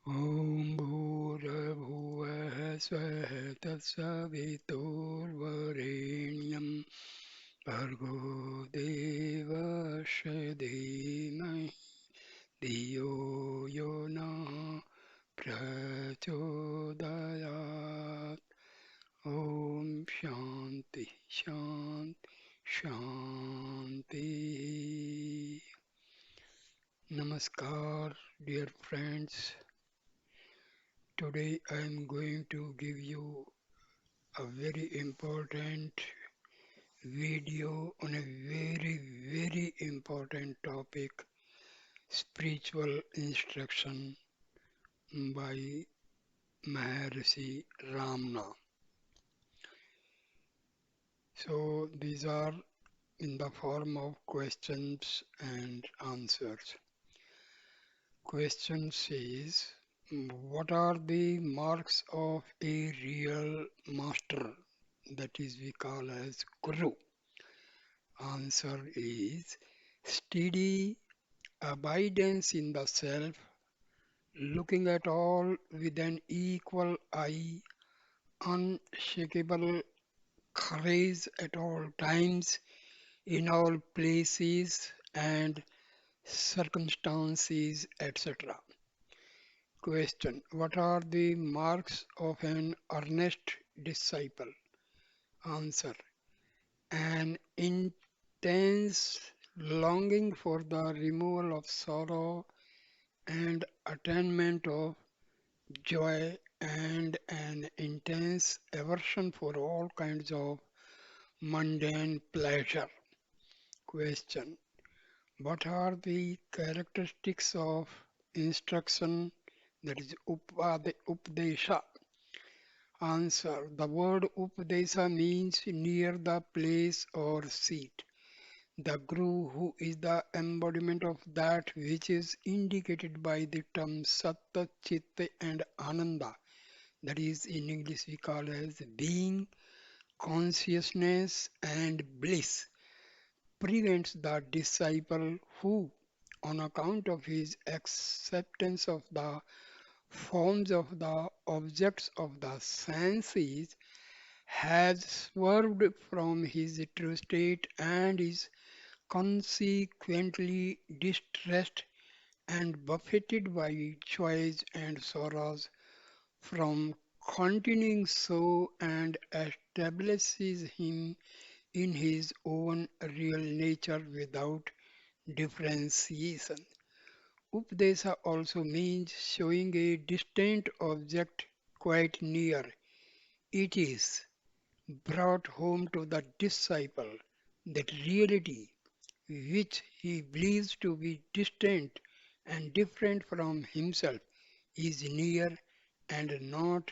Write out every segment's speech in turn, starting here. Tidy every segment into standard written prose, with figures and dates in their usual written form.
ॐ भूर्भुवः स्वः तत्सवितुर्वरेण्यं भर्गो देवस्य धीमहि धियो यो नः प्रचोदयात् ॐ शान्ति शान्ति शान्ति Namaskar, dear friends. Today I am going to give you a very important video on a very important topic, spiritual instruction by Maharshi Ramana. So these are in the form of questions and answers. Question says, what are the marks of a real master? That is, we call as Guru. Answer is steady abidance in the self, looking at all with an equal eye, unshakable courage at all times, in all places and circumstances, etc. Question: what are the marks of an earnest disciple? Answer: an intense longing for the removal of sorrow and attainment of joy, and an intense aversion for all kinds of mundane pleasure. Question: what are the characteristics of instruction, that is Upadesha? Answer: the word Upadesha means near the place or seat. The Guru, who is the embodiment of that which is indicated by the terms Satta, Chitta and Ananda, that is in English we call as being, consciousness and bliss, prevents the disciple who, on account of his acceptance of the forms of the objects of the senses, has swerved from his true state and is consequently distressed and buffeted by joys and sorrows from continuing so, and establishes him in his own real nature without differentiation. Upadesa also means showing a distant object quite near. It is brought home to the disciple that reality which he believes to be distant and different from himself is near and not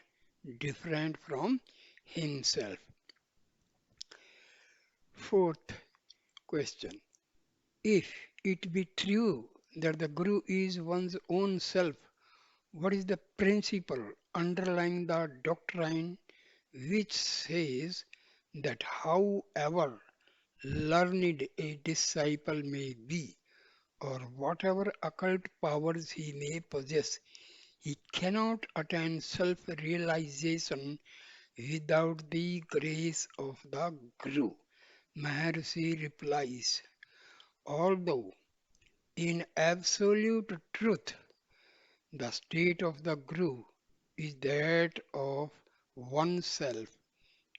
different from himself. Fourth question: if it be true that the Guru is one's own self, what is the principle underlying the doctrine which says that however learned a disciple may be, or whatever occult powers he may possess, he cannot attain self realization without the grace of the Guru? Maharshi replies, although in absolute truth the state of the Guru is that of oneself,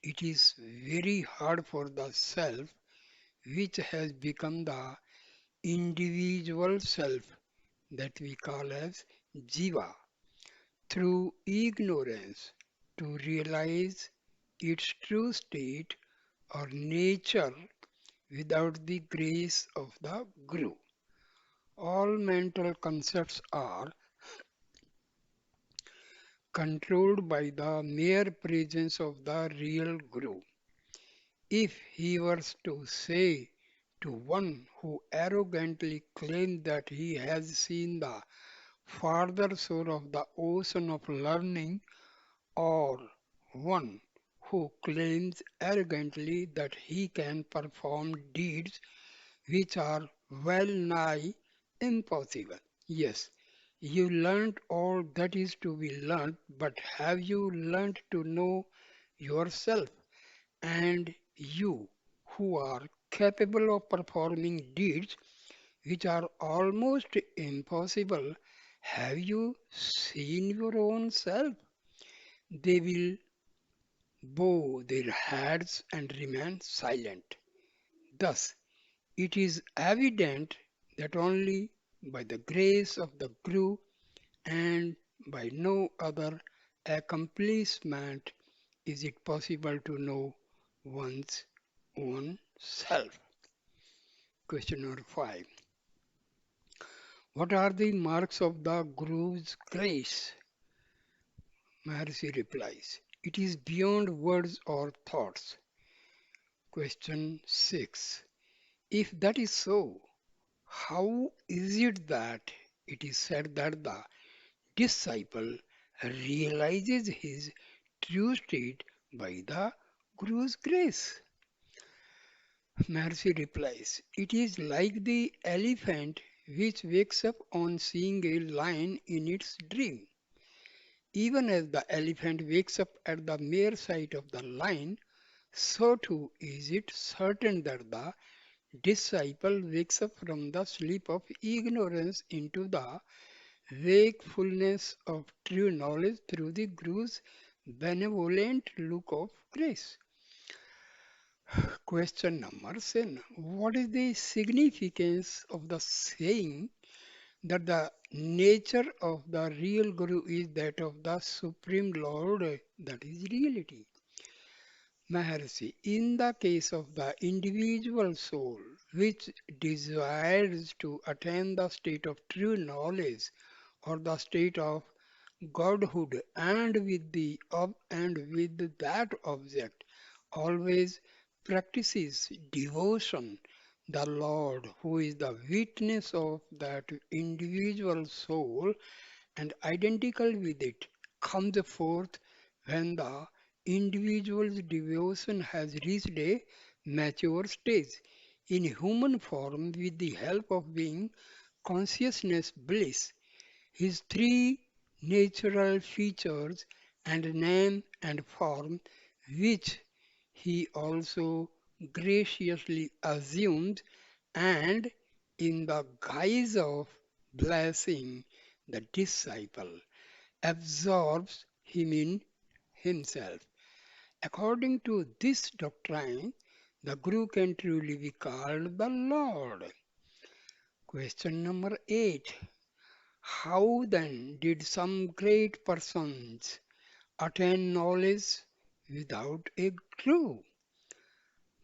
it is very hard for the self, which has become the individual self, that we call as Jiva, through ignorance, to realize its true state or nature without the grace of the Guru. All mental concepts are controlled by the mere presence of the real Guru. If he were to say to one who arrogantly claims that he has seen the farther shore of the ocean of learning, or one who claims arrogantly that he can perform deeds which are well nigh impossible. Yes, You learned all that is to be learned, but have you learned to know yourself? And you, who are capable of performing deeds which are almost impossible, have you seen your own self? They will bow their heads and remain silent. Thus, it is evident that only by the grace of the Guru and by no other accomplishment is it possible to know one's own self. Question number 5. What are the marks of the Guru's grace? Maharshi replies, it is beyond words or thoughts. Question 6. If that is so, how is it that it is said that the disciple realizes his true state by the Guru's grace? Maharshi replies, it is like the elephant which wakes up on seeing a lion in its dream. Even as the elephant wakes up at the mere sight of the lion, so too is it certain that the disciple wakes up from the sleep of ignorance into the wakefulness of true knowledge through the Guru's benevolent look of grace. Question number 7. What is the significance of the saying that the nature of the real Guru is that of the Supreme Lord, that is reality? Maharshi, in the case of the individual soul which desires to attain the state of true knowledge or the state of Godhood and with that object always practices devotion, the Lord, who is the witness of that individual soul and identical with it, comes forth when the individual's devotion has reached a mature stage in human form with the help of being consciousness bliss. His three natural features and name and form, which he also graciously assumes and in the guise of blessing the disciple absorbs him in himself. According to this doctrine, the Guru can truly be called the Lord. Question number 8. How then did some great persons attain knowledge without a Guru?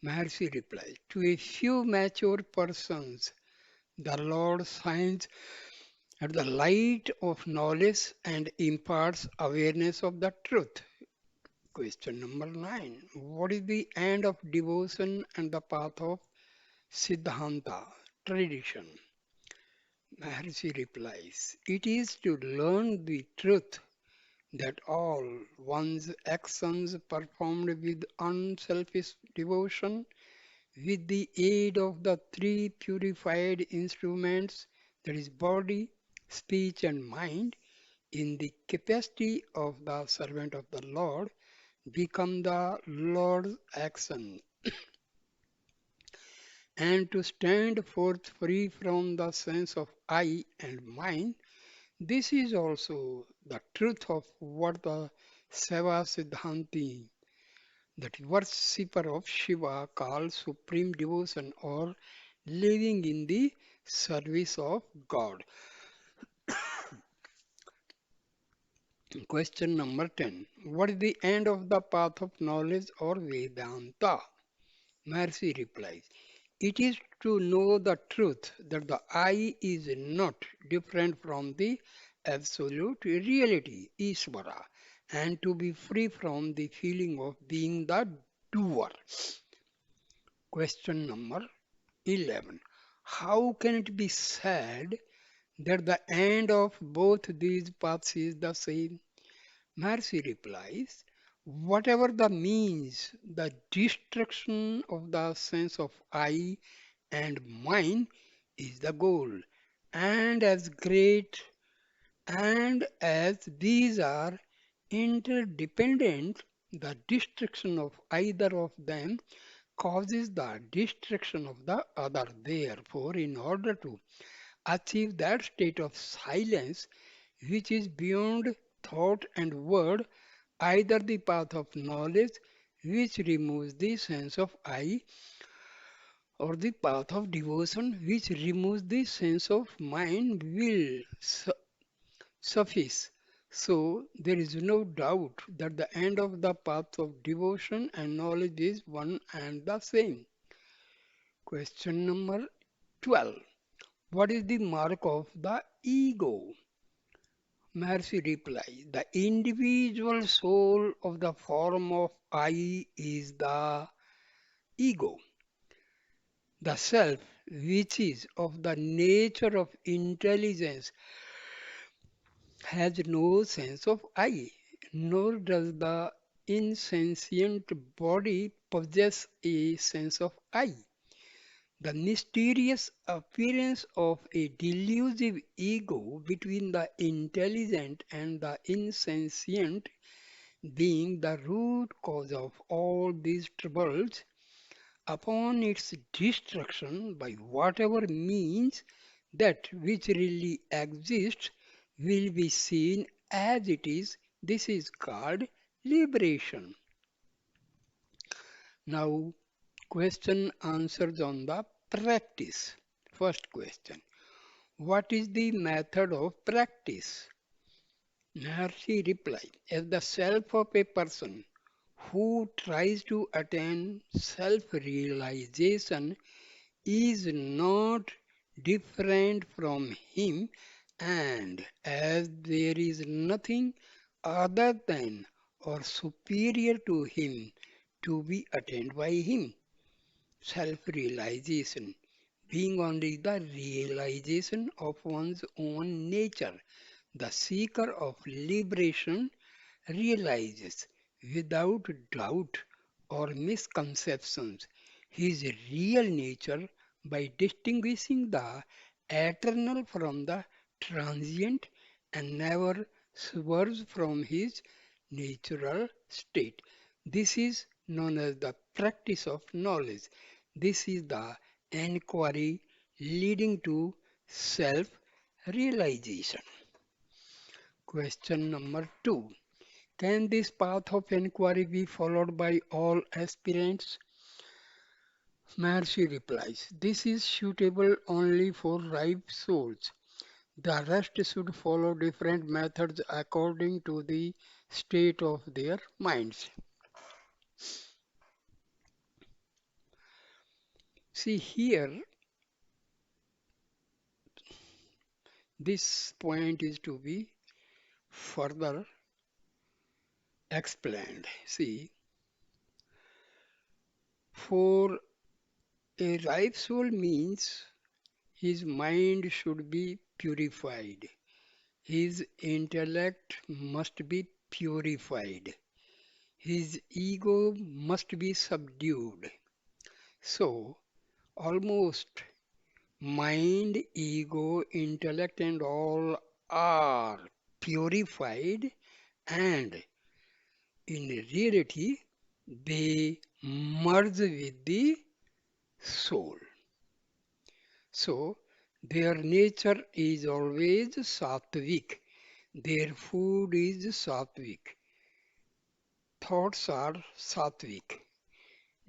Maharshi replies, to a few mature persons, the Lord shines at the light of knowledge and imparts awareness of the truth. Question number 9. What is the end of devotion and the path of Siddhanta, tradition? Maharshi replies, it is to learn the truth that all one's actions performed with unselfish devotion, with the aid of the three purified instruments, that is, body, speech, and mind, in the capacity of the servant of the Lord, become the Lord's action, and to stand forth free from the sense of I and mine. This is also the truth of what the Seva Siddhanti, that worshipper of Shiva, calls supreme devotion or living in the service of God. Question number 10. What is the end of the path of knowledge or Vedanta? Mercy replies, it is to know the truth that the I is not different from the absolute reality, Ishvara, and to be free from the feeling of being the doer. Question number 11. How can it be said that the end of both these paths is the same? Mercy replies, whatever the means, the destruction of the sense of I and mine is the goal, and as great And as these are interdependent, the destruction of either of them causes the destruction of the other. Therefore, in order to achieve that state of silence which is beyond thought and word, either the path of knowledge which removes the sense of I, or the path of devotion which removes the sense of mind will suffice. So there is no doubt that the end of the path of devotion and knowledge is one and the same. Question number 12. What is the mark of the ego? Maharshi replies, the individual soul of the form of I is the ego. The self, which is of the nature of intelligence, has no sense of I, nor does the insentient body possess a sense of I. The mysterious appearance of a delusive ego between the intelligent and the insentient being the root cause of all these troubles, upon its destruction by whatever means that which really exists will be seen as it is. This is called liberation. Now, question answers on the practice. First question. What is the method of practice? Maharshi replied, as the self of a person who tries to attain self-realization is not different from him, and as there is nothing other than or superior to him to be attained by him. Self-realization being only the realization of one's own nature, the seeker of liberation realizes without doubt or misconceptions his real nature by distinguishing the eternal from the transient and never swerves from his natural state. This is known as the practice of knowledge. This is the inquiry leading to self realization. Question number 2. Can this path of inquiry be followed by all aspirants? Maharshi replies, this is suitable only for ripe souls. The rest should follow different methods according to the state of their minds. See here, this point is to be further explained. See, for a ripe soul means his mind should be purified. His intellect must be purified. His ego must be subdued. So, almost mind, ego, intellect, and all are purified, and in reality, they merge with the soul. So, their nature is always sattvic. Their food is sattvic. Thoughts are sattvic.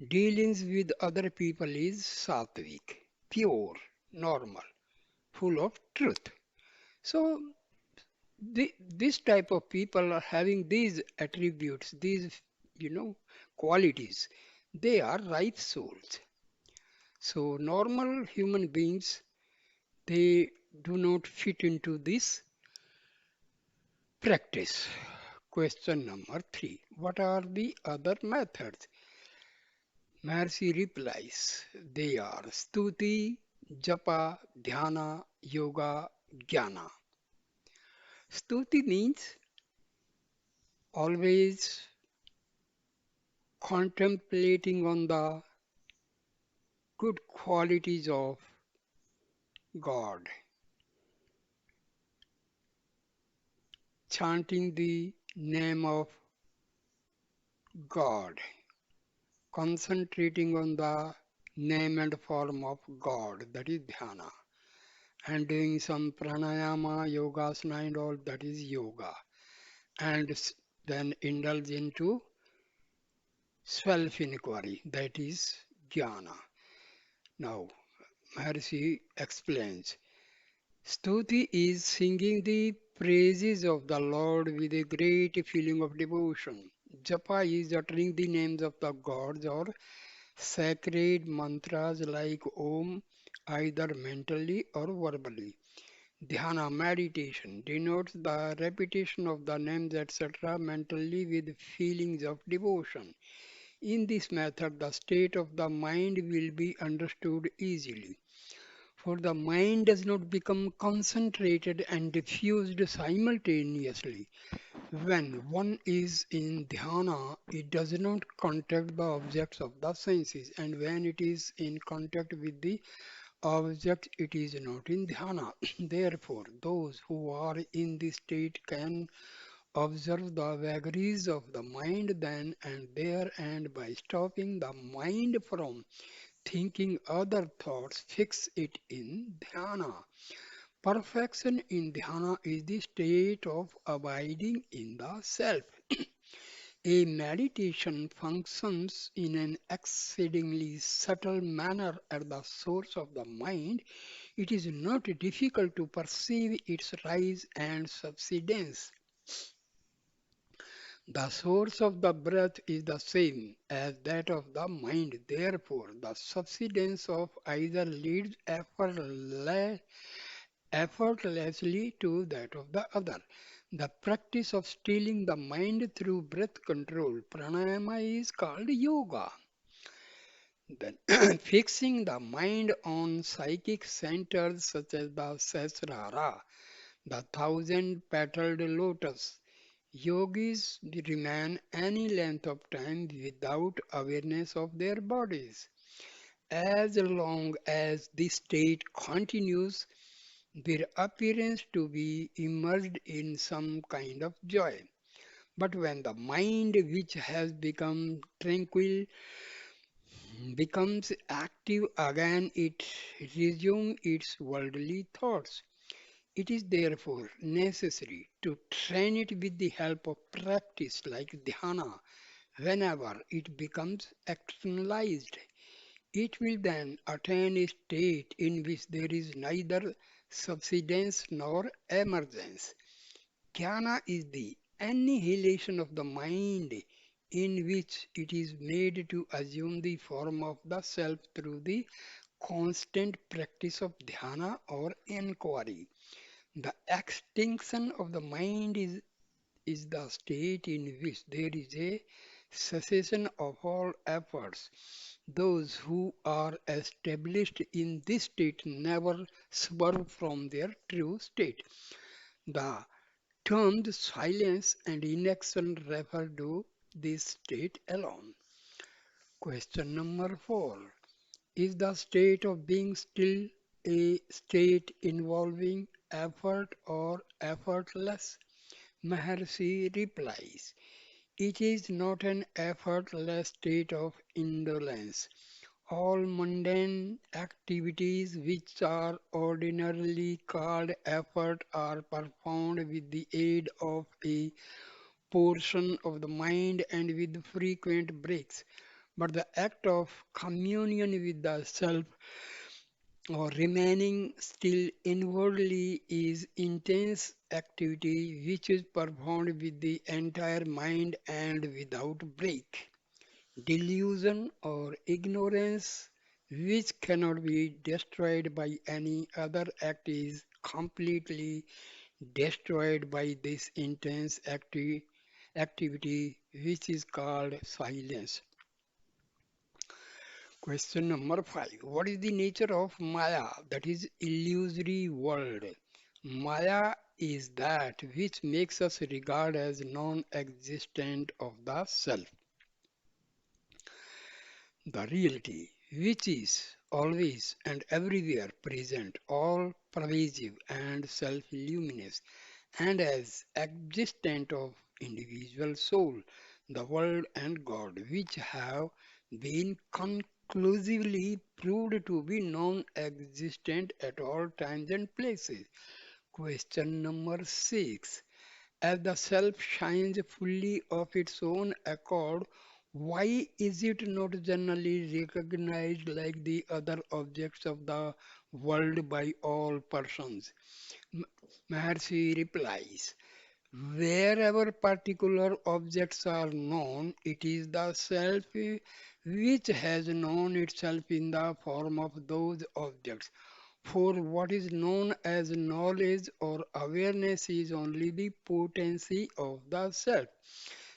Dealings with other people is sattvic, pure, normal, full of truth. So this type of people are having these attributes, these qualities. They are ripe souls. So normal human beings, they do not fit into this practice. Question number 3. What are the other methods? Maharshi replies, they are stuti, japa, dhyana, yoga, jnana. Stuti means always contemplating on the good qualities of God. chanting the name of God, concentrating on the name and form of God, that is dhyana, and doing some pranayama, yogasana, and all, that is yoga, and then indulge into self inquiry, that is jnana. Now, Maharshi explains Stuti is singing the praises of the Lord with a great feeling of devotion. Japa is uttering the names of the gods or sacred mantras like Om, either mentally or verbally. Dhyana meditation denotes the repetition of the names etc. mentally with feelings of devotion. In this method, the state of the mind will be understood easily. For the mind does not become concentrated and diffused simultaneously. When one is in dhyana, it does not contact the objects of the senses, and when it is in contact with the object, it is not in dhyana. Therefore, those who are in this state can observe the vagaries of the mind then and there, and by stopping the mind from thinking other thoughts, fix it in dhyana. Perfection in dhyana is the state of abiding in the self. A meditation functions in an exceedingly subtle manner at the source of the mind. It is not difficult to perceive its rise and subsidence. The source of the breath is the same as that of the mind. Therefore, the subsidence of either leads effortlessly to that of the other. The practice of stilling the mind through breath control, pranayama, is called yoga. Then, fixing the mind on psychic centers such as the Sahasrara, the thousand-petaled lotus. Yogis remain any length of time without awareness of their bodies. As long as this state continues, their appearance to be immersed in some kind of joy. But when the mind, which has become tranquil, becomes active again, it resumes its worldly thoughts. It is therefore necessary to train it with the help of practice like dhyana. Whenever it becomes externalized, it will then attain a state in which there is neither subsidence nor emergence. Jnana is the annihilation of the mind in which it is made to assume the form of the self through the constant practice of dhyana or inquiry. The extinction of the mind is the state in which there is a cessation of all efforts. Those who are established in this state never swerve from their true state. The terms silence and inaction refer to this state alone. Question number 4. Is the state of being still a state involving effort or effortless? Maharshi replies, it is not an effortless state of indolence. All mundane activities which are ordinarily called effort are performed with the aid of a portion of the mind and with frequent breaks. But the act of communion with the self or remaining still inwardly is intense activity which is performed with the entire mind and without break. Delusion or ignorance, which cannot be destroyed by any other act, is completely destroyed by this intense activity which is called silence. Question number 5. What is the nature of Maya, that is illusory world? Maya is that which makes us regard as non-existent of the self. The reality, which is always and everywhere present, all pervasive and self-luminous, and as existent of individual soul, the world and God, which have been conclusively proved to be non-existent at all times and places. Question number 6. As the self shines fully of its own accord, why is it not generally recognized like the other objects of the world by all persons? M- Maharshi replies, wherever particular objects are known, it is the self which has known itself in the form of those objects. For what is known as knowledge or awareness is only the potency of the self.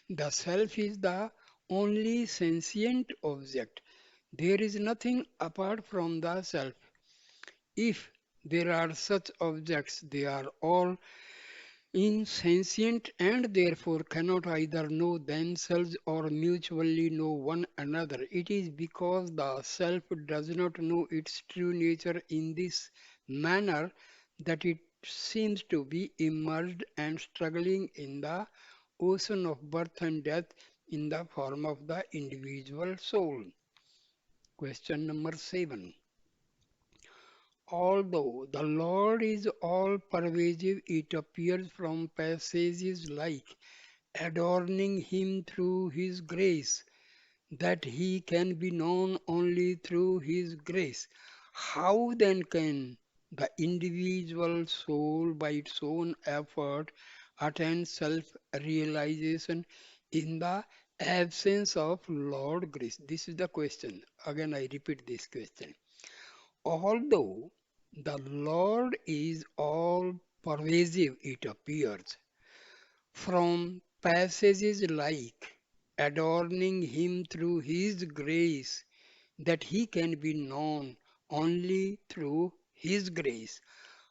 The self is the only sentient object. There is nothing apart from the self. If there are such objects, they are all insentient and therefore cannot either know themselves or mutually know one another. It is because the self does not know its true nature in this manner that it seems to be immersed and struggling in the ocean of birth and death in the form of the individual soul. Question number 7. Although the Lord is all pervasive, it appears from passages like adorning him through his grace, that he can be known only through his grace. How then can the individual soul, by its own effort, attain self realization in the absence of Lord grace? This is the question. Again, I repeat this question. Although the Lord is all pervasive, it appears from passages like adorning him through his grace, that he can be known only through his grace.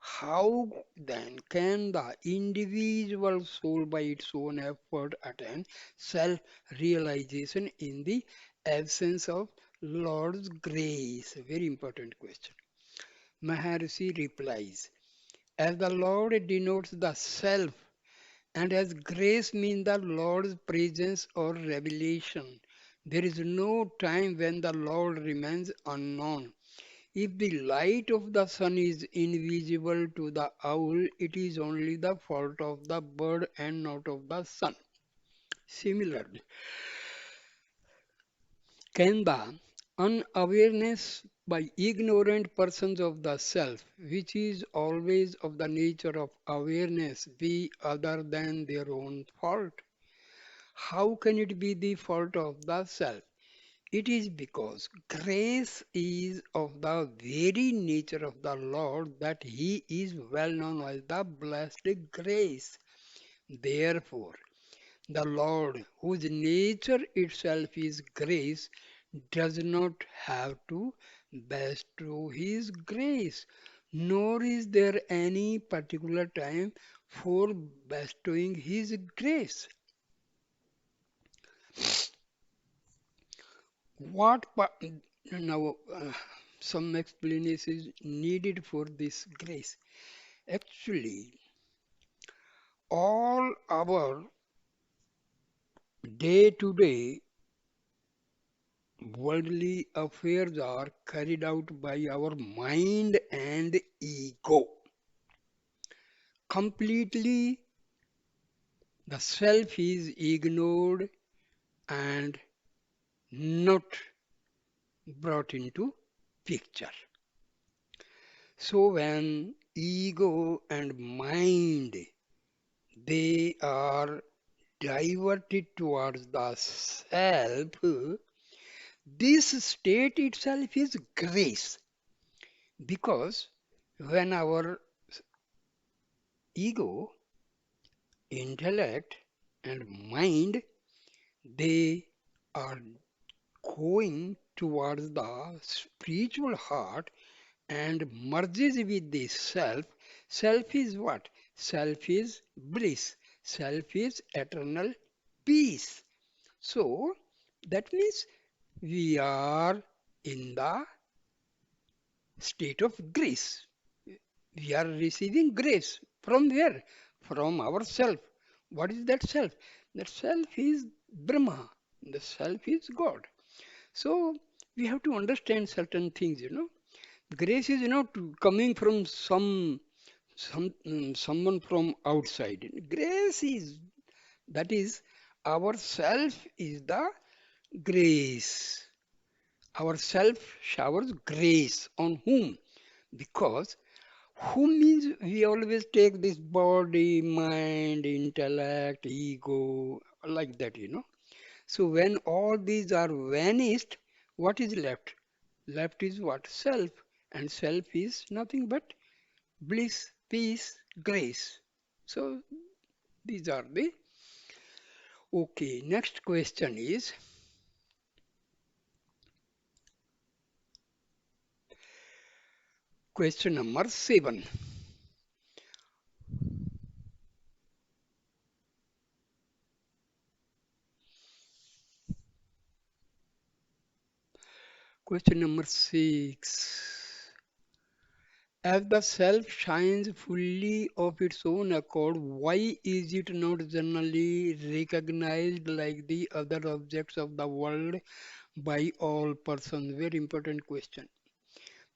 How then can the individual soul by its own effort attain self realization in the absence of Lord's grace? Very important question. Maharshi replies, as the Lord denotes the self and as grace means the Lord's presence or revelation, there is no time when the Lord remains unknown. If the light of the sun is invisible to the owl, it is only the fault of the bird and not of the sun. Similarly, can the unawareness by ignorant persons of the self, which is always of the nature of awareness, be other than their own fault? How can it be the fault of the self? It is because grace is of the very nature of the Lord that He is well known as the blessed grace. Therefore, the Lord, whose nature itself is grace, does not have to bestow His grace, nor is there any particular time for bestowing His grace. What now? Some explanation is needed for this grace. Actually, all our day-to-day worldly affairs are carried out by our mind and ego. Completely, the self is ignored and not brought into picture. So when ego and mind they are diverted towards the self, this state itself is grace because when our ego, intellect, and mind they are going towards the spiritual heart and merges with the self. Self is what? Self is bliss. Self is eternal peace. So that means we are in the state of grace. We are receiving grace. From where? from ourself. What is that self? That self is Brahma. The self is God. So we have to understand certain things. Grace is not coming from someone from outside. Grace is that is our self is the grace. Our self showers grace on whom? Because whom means we always take this body, mind, intellect, ego, like that. So when all these are vanished, what is left? Left is what? Self. And self is nothing but bliss, peace, grace. So these are the. Okay, next question is question number 7. Question number 6. As the self shines fully of its own accord, why is it not generally recognized like the other objects of the world by all persons? Very important question.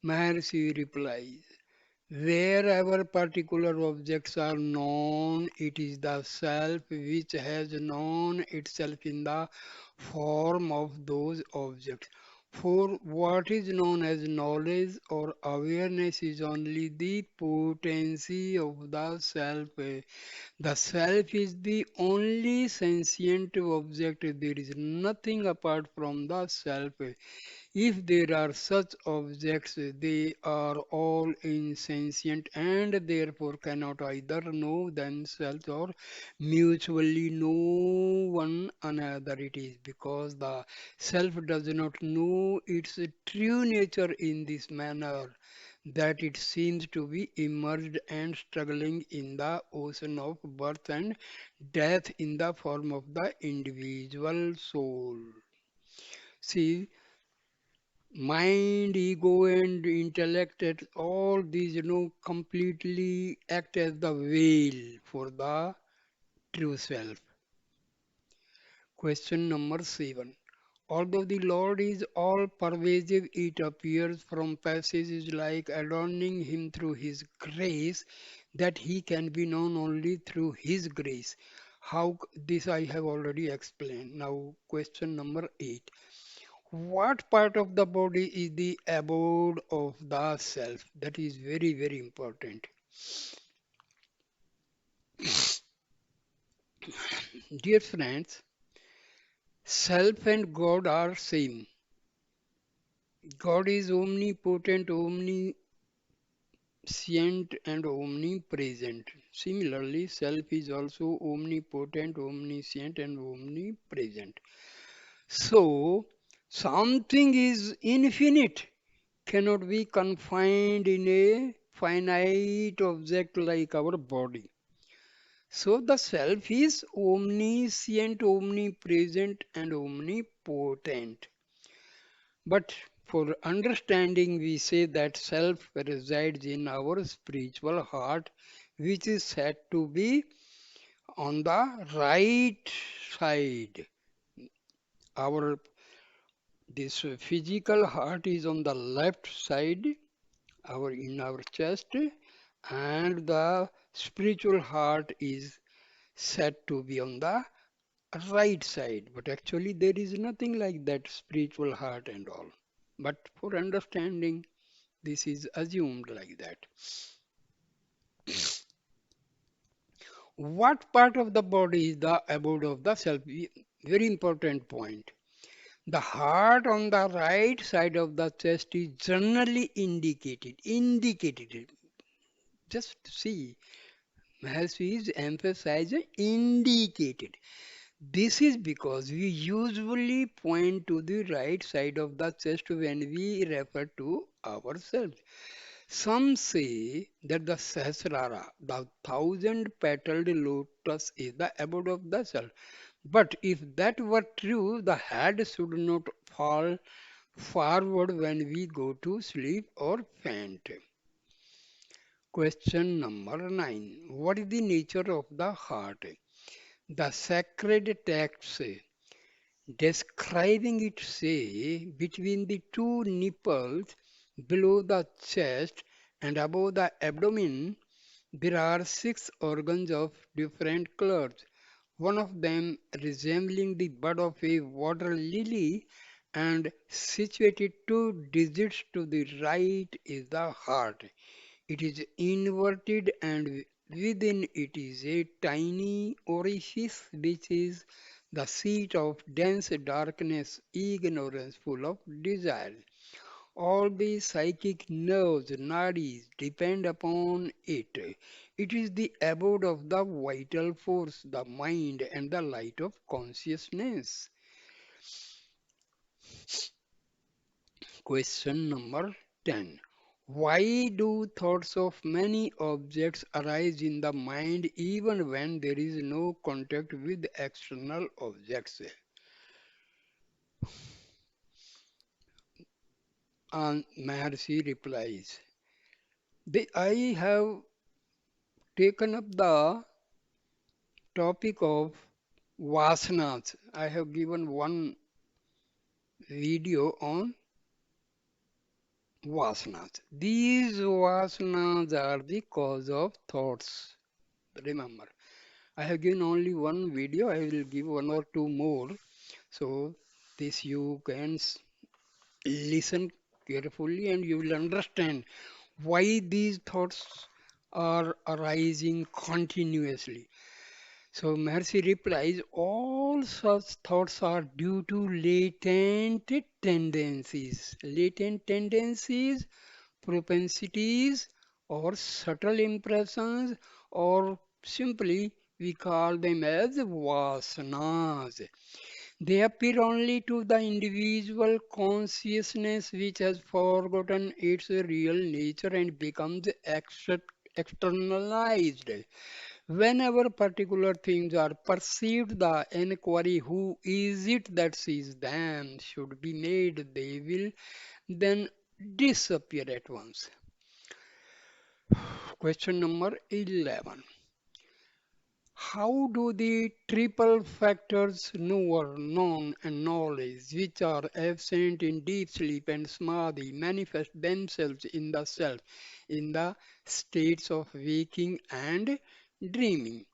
Maharshi replies, wherever particular objects are known, it is the self which has known itself in the form of those objects. For what is known as knowledge or awareness is only the potency of the self. The self is the only sentient object. There is nothing apart from the self. If there are such objects, they are all insentient and therefore cannot either know themselves or mutually know one another. It is because the self does not know its true nature in this manner that it seems to be immersed and struggling in the ocean of birth and death in the form of the individual soul. See, mind, ego, and intellect, all these completely act as the veil for the true self. Question number 7. Although the Lord is all pervasive, it appears from passages like adorning him through his grace that he can be known only through his grace. How this I have already explained. Now, question number 8. What part of the body is the abode of the self? That is very, very important. Dear friends, self and God are same. God is omnipotent, omniscient, and omnipresent. Similarly, self is also omnipotent, omniscient, and omnipresent. So, something is infinite, cannot be confined in a finite object like our body. So the self is omniscient, omnipresent, and omnipotent. But for understanding, we say that self resides in our spiritual heart, which is said to be on the right side. Our this physical heart is on the left side, our in our chest, and the spiritual heart is said to be on the right side. But actually there is nothing like that spiritual heart and all. But for understanding, this is assumed like that. What part of the body is the abode of the self? Very important point. The heart on the right side of the chest is generally indicated. Indicated. Just see, Maharshi is emphasizing indicated. This is because we usually point to the right side of the chest when we refer to ourselves. Some say that the Sahasrara, the thousand-petaled lotus, is the abode of the self. But if that were true, the head should not fall forward when we go to sleep or faint. Question number 9. What is the nature of the heart? The sacred texts describing it say between the two nipples, below the chest and above the abdomen, there are six organs of different colors, one of them resembling the bud of a water lily and situated two digits to the right is the heart. It is inverted and within it is a tiny orifice which is the seat of dense darkness, ignorance, full of desire. All the psychic nerves, nadis, depend upon it. It is the abode of the vital force, the mind, and the light of consciousness. Question number 10. Why do thoughts of many objects arise in the mind even when there is no contact with external objects? And Maharshi replies, I have taken up the topic of vasanas. I have given one video on vasanas. These vasanas are the cause of thoughts. Remember, I have given only one video. I will give one or two more. So this you can listen carefully and you will understand why these thoughts are arising continuously. So Maharshi replies, all such thoughts are due to latent tendencies. Latent tendencies, propensities, or subtle impressions, or simply we call them as vasanas. They appear only to the individual consciousness which has forgotten its real nature and becomes externalized. Whenever particular things are perceived, the inquiry who is it that sees them should be made. They will then disappear at once. Question number 11. How do the triple factors knower, known, and knowledge, which are absent in deep sleep and samadhi, manifest themselves in the self in the states of waking and dreaming?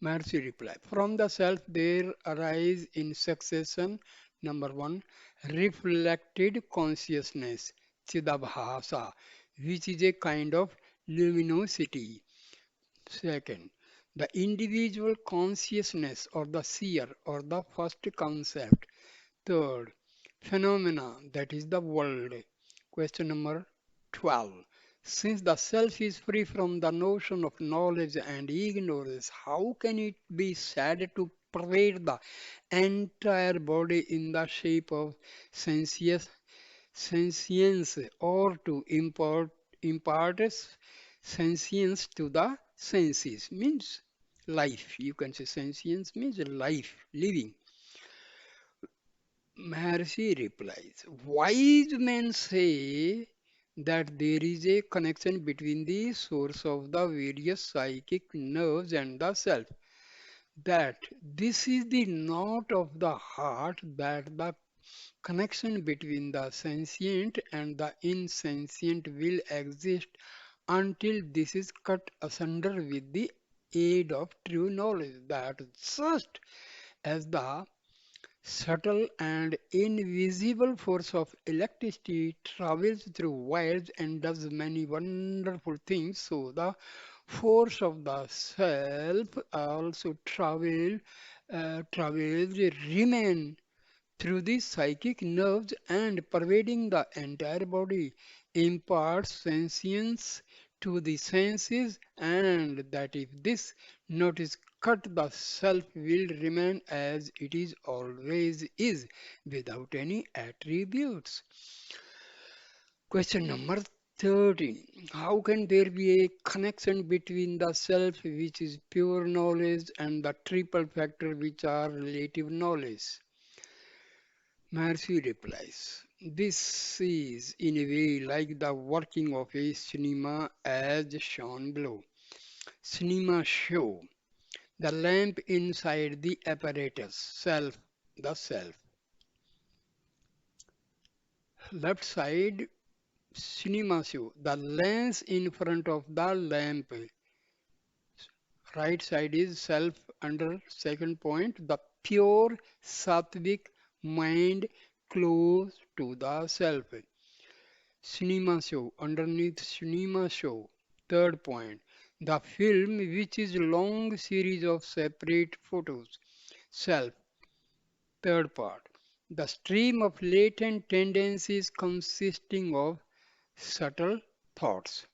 Mercy reply. From the self there arise in succession, number one, reflected consciousness, Chidabhasa, which is a kind of luminosity. Second, the individual consciousness or the seer or the first concept. Third, phenomena, that is the world. Question number 12. Since the self is free from the notion of knowledge and ignorance, how can it be said to pervade the entire body in the shape of sensuous sentience or to impart sentience to the senses? Means life. You can say sentience means life, living. Maharshi replies, wise men say that there is a connection between the source of the various psychic nerves and the self. That this is the knot of the heart, that the connection between the sentient and the insentient will exist until this is cut asunder with the aid of true knowledge. That just as the subtle and invisible force of electricity travels through wires and does many wonderful things, so the force of the self also travels, remain through the psychic nerves and pervading the entire body, imparts sentience to the senses, and that if this knot is cut, the self will remain as it is always is, without any attributes. Question number 13. How can there be a connection between the self, which is pure knowledge, and the triple factor, which are relative knowledge? Maharshi replies, This is in a way like the working of a cinema as shown below. Cinema show the lamp inside the apparatus, self, the self. Left side cinema show the lens in front of the lamp. Right side is self under second point, the pure sattvic mind close to the self. Cinema show underneath cinema show. Third point, the film which is long series of separate photos. Self. Third part, the stream of latent tendencies consisting of subtle thoughts.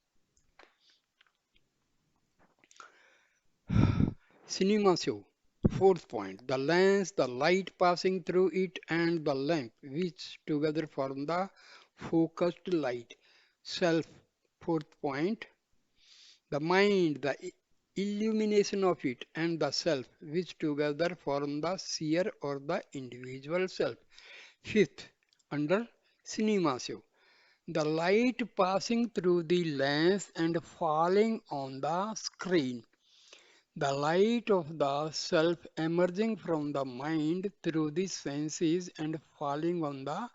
Cinema show. Fourth point, the lens, the light passing through it, and the lamp, which together form the focused light. Self. Fourth point, the mind, the illumination of it, and the self, which together form the seer or the individual self. Fifth, under cinema show, the light passing through the lens and falling on the screen. The light of the self emerging from the mind through the senses and falling on the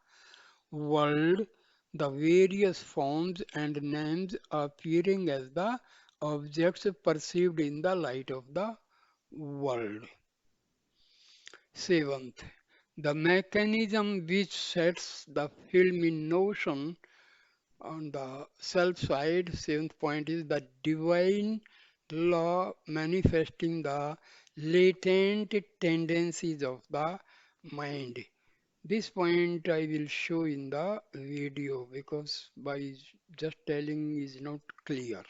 world, the various forms and names appearing as the objects perceived in the light of the world. Seventh, the mechanism which sets the film in motion on the self side. Seventh point is the divine law manifesting the latent tendencies of the mind. This point I will show in the video because by just telling is not clear.